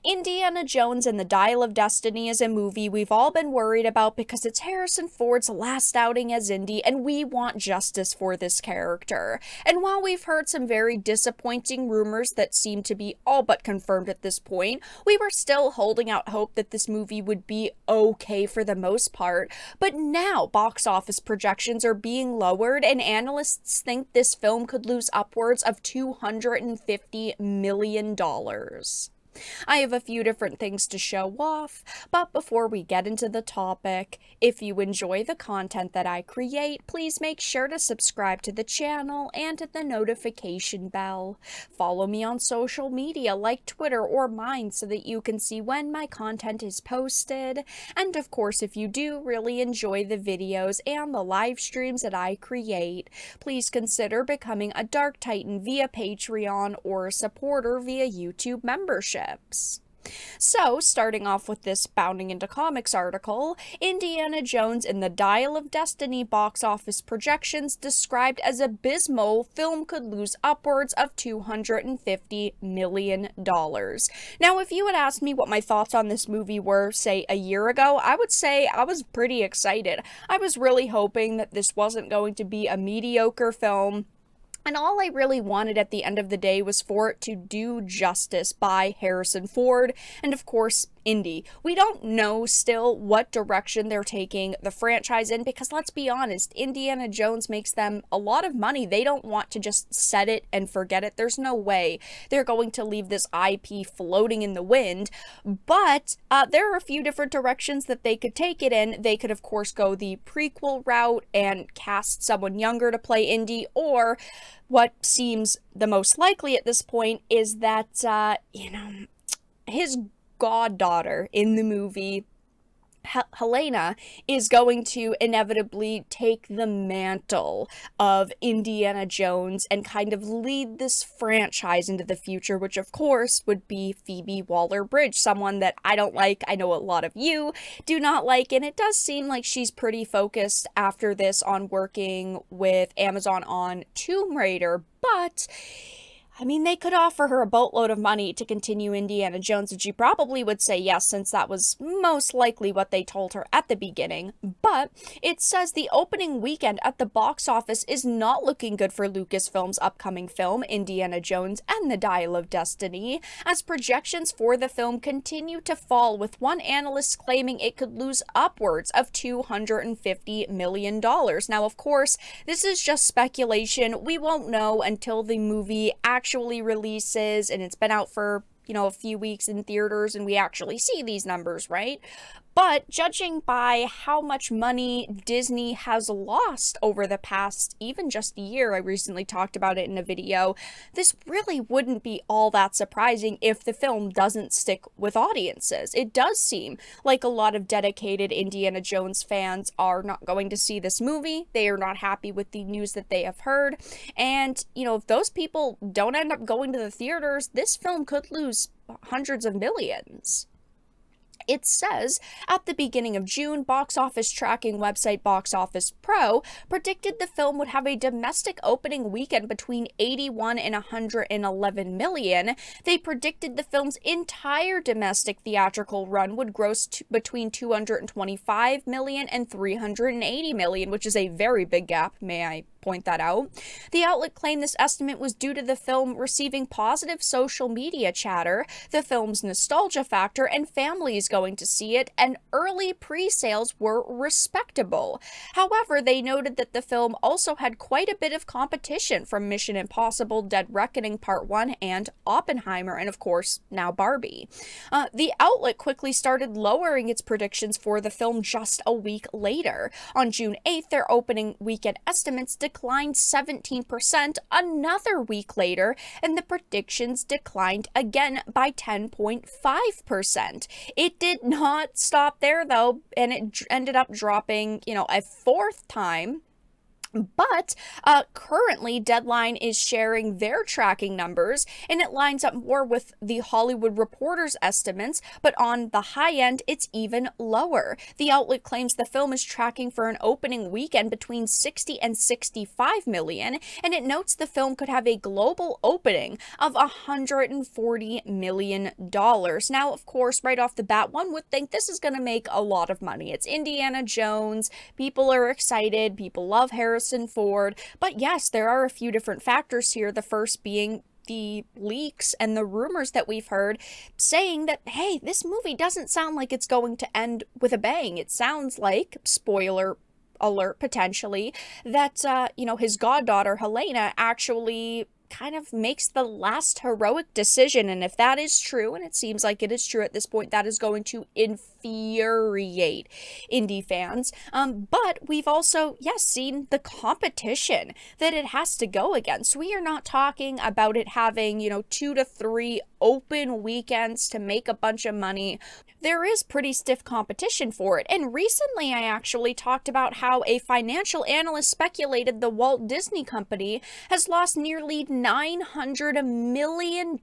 Indiana Jones and the Dial of Destiny is a movie we've all been worried about because it's Harrison Ford's last outing as Indy, and we want justice for this character. And while we've heard some very disappointing rumors that seem to be all but confirmed at this point, we were still holding out hope that this movie would be okay for the most part. But now box office projections are being lowered, and analysts think this film could lose upwards of $250 million. I have a few different things to show off, but before we get into the topic, if you enjoy the content that I create, please make sure to subscribe to the channel and hit the notification bell. Follow me on social media like Twitter or mine so that you can see when my content is posted. And of course, if you do really enjoy the videos and the live streams that I create, please consider becoming a Dark Titan via Patreon or a supporter via YouTube membership. So, starting off with this Bounding into Comics article, Indiana Jones and the Dial of Destiny box office projections described as abysmal, film could lose upwards of $250 million. Now, if you had asked me what my thoughts on this movie were, say, a year ago, I would say I was pretty excited. I was really hoping that this wasn't going to be a mediocre film. And all I really wanted at the end of the day was for it to do justice by Harrison Ford and, of course, Indy. We don't know still what direction they're taking the franchise in because, let's be honest, Indiana Jones makes them a lot of money. They don't want to just set it and forget it. There's no way they're going to leave this IP floating in the wind. But there are a few different directions that they could take it in. They could, of course, go the prequel route and cast someone younger to play Indy, or what seems the most likely at this point is that, his goddaughter in the movie, Helena, is going to inevitably take the mantle of Indiana Jones and kind of lead this franchise into the future, which of course would be Phoebe Waller-Bridge, someone that I don't like. I know a lot of you do not like, and it does seem like she's pretty focused after this on working with Amazon on Tomb Raider, but I mean, they could offer her a boatload of money to continue Indiana Jones, and she probably would say yes, since that was most likely what they told her at the beginning. But it says the opening weekend at the box office is not looking good for Lucasfilm's upcoming film, Indiana Jones and the Dial of Destiny, as projections for the film continue to fall, with one analyst claiming it could lose upwards of $250 million. Now, of course, this is just speculation. We won't know until the movie actually releases and it's been out for a few weeks in theaters and we actually see these numbers, right? But judging by how much money Disney has lost over the past even just year, I recently talked about it in a video, this really wouldn't be all that surprising if the film doesn't stick with audiences. It does seem like a lot of dedicated Indiana Jones fans are not going to see this movie. They are not happy with the news that they have heard. And, if those people don't end up going to the theaters, this film could lose hundreds of millions. It says, at the beginning of June, box office tracking website Box Office Pro predicted the film would have a domestic opening weekend between 81 and 111 million. They predicted the film's entire domestic theatrical run would gross between 225 million and 380 million, which is a very big gap, may I point that out. The outlet claimed this estimate was due to the film receiving positive social media chatter, the film's nostalgia factor, and families going to see it, and early pre-sales were respectable. However, they noted that the film also had quite a bit of competition from Mission Impossible: Dead Reckoning Part 1 and Oppenheimer, and of course, now Barbie. The outlet quickly started lowering its predictions for the film just a week later. On June 8th, their opening weekend estimates declined 17% another week later, and the predictions declined again by 10.5%. It did not stop there, though, and it ended up dropping, a fourth time But currently, Deadline is sharing their tracking numbers, and it lines up more with the Hollywood Reporter's estimates, but on the high end, it's even lower. The outlet claims the film is tracking for an opening weekend between 60 and 65 million, and it notes the film could have a global opening of $140 million. Now, of course, right off the bat, one would think this is going to make a lot of money. It's Indiana Jones. People are excited. People love Harrison Ford. But yes, there are a few different factors here. The first being the leaks and the rumors that we've heard saying that, hey, this movie doesn't sound like it's going to end with a bang. It sounds like, spoiler alert potentially, that, his goddaughter, Helena, actually kind of makes the last heroic decision. And if that is true, and it seems like it is true at this point, that is going to infuriate indie fans. But we've also, yes, seen the competition that it has to go against. We are not talking about it having, 2 to 3 open weekends to make a bunch of money. There is pretty stiff competition for it. And recently I actually talked about how a financial analyst speculated the Walt Disney Company has lost nearly $900 million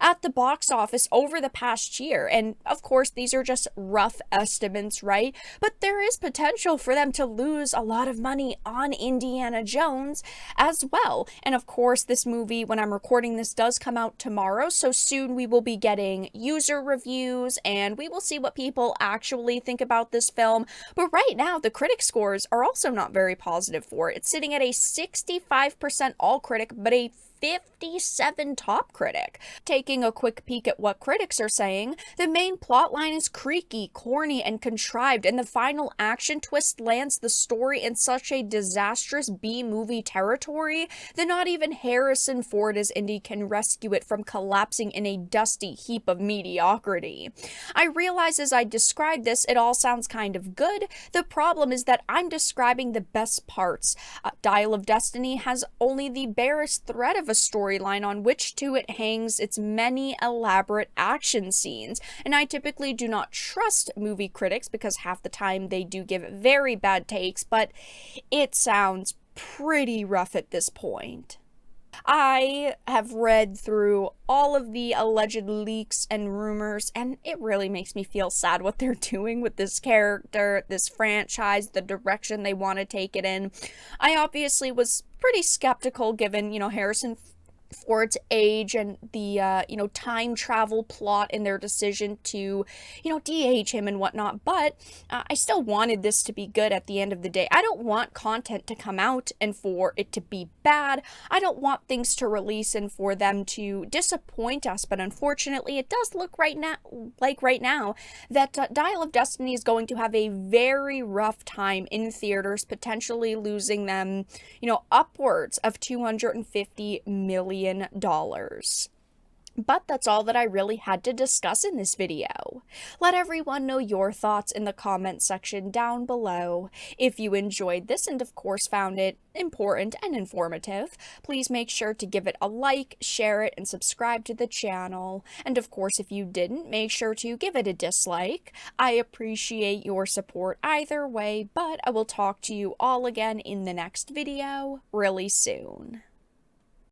at the box office over the past year. And of course, these are just rough estimates, right? But there is potential for them to lose a lot of money on Indiana Jones as well. And of course, this movie, when I'm recording this, does come out tomorrow. So soon we will be getting user reviews and we will see what people actually think about this film. But right now, the critic scores are also not very positive for it. It's sitting at a 65% all critic, but a 57 top critic. Taking a quick peek at what critics are saying, the main plotline is creaky, corny, and contrived, and the final action twist lands the story in such a disastrous B-movie territory that not even Harrison Ford as Indy can rescue it from collapsing in a dusty heap of mediocrity. I realize as I describe this, it all sounds kind of good. The problem is that I'm describing the best parts. Dial of Destiny has only the barest thread of a storyline on which to it hangs its many elaborate action scenes, and I typically do not trust movie critics because half the time they do give very bad takes, but it sounds pretty rough at this point. I have read through all of the alleged leaks and rumors, and it really makes me feel sad what they're doing with this character, this franchise, the direction they want to take it in. I obviously was pretty skeptical given, Harrison Ford's age and the, time travel plot in their decision to, DH him and whatnot. But I still wanted this to be good at the end of the day. I don't want content to come out and for it to be bad. I don't want things to release and for them to disappoint us. But unfortunately, it does look right now that Dial of Destiny is going to have a very rough time in theaters, potentially losing them, upwards of $250 million. But that's all that I really had to discuss in this video. Let everyone know your thoughts in the comments section down below. If you enjoyed this and of course found it important and informative, please make sure to give it a like, share it, and subscribe to the channel. And of course, if you didn't, make sure to give it a dislike. I appreciate your support either way, but I will talk to you all again in the next video really soon.